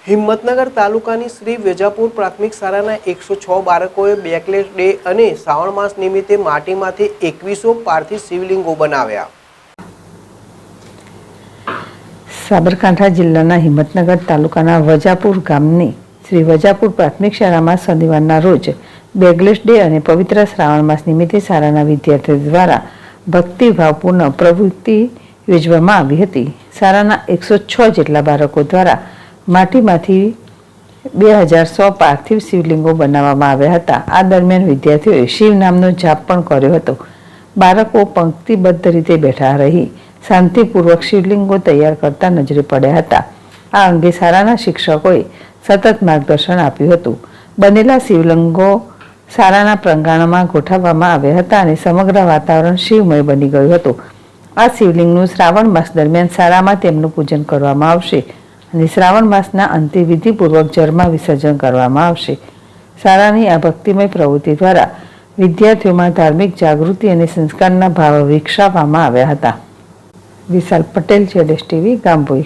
હિંમતનગર તાલુકાની શ્રી વેજાપુર પ્રાથમિક શાળાના 106 બાળકોએ બેકલેસ ડે અને શ્રાવણ માસ નિમિત્તે માટીમાંથી 2100 પાર્થિવ શિવલિંગો બનાવ્યા. સાબરકાંઠા જિલ્લાના હિંમતનગર તાલુકાના વજાપુર ગામની શ્રી વજાપુર પ્રાથમિક શાળામાં શનિવારના રોજ બેકલેસ ડે અને પવિત્ર શ્રાવણ માસ નિમિત્તે શાળાના વિદ્યાર્થીઓ દ્વારા ભક્તિભાવપૂર્ણ પ્રવૃત્તિ યોજવામાં આવી હતી. શાળાના 106 જેટલા બાળકો દ્વારા માટીમાંથી 2100 પાર્થિવ શિવલિંગો બનાવવામાં આવ્યા હતા. આ દરમિયાન વિદ્યાર્થીઓએ શિવ નામનો જાપ પણ કર્યો હતો. બાળકો પંક્તિબદ્ધ રીતે બેઠા રહી શાંતિપૂર્વક શિવલિંગો તૈયાર કરતા નજરે પડ્યા હતા. આ અંગે શાળાના શિક્ષકોએ સતત માર્ગદર્શન આપ્યું હતું. બનેલા શિવલિંગો શાળાના પ્રાંગણમાં ગોઠવવામાં આવ્યા હતા અને સમગ્ર વાતાવરણ શિવમય બની ગયું હતું. આ શિવલિંગનું શ્રાવણ માસ દરમિયાન શાળામાં તેમનું પૂજન કરવામાં આવશે અને શ્રાવણ માસના અંતે વિધિપૂર્વક જળમાં વિસર્જન કરવામાં આવશે. શાળાની આ ભક્તિમય પ્રવૃત્તિ દ્વારા વિદ્યાર્થીઓમાં ધાર્મિક જાગૃતિ અને સંસ્કારના ભાવ વિકસાવવામાં આવ્યા હતા. વિશાલ પટેલ, જેડેશ ટીવી, ગામભોઈ.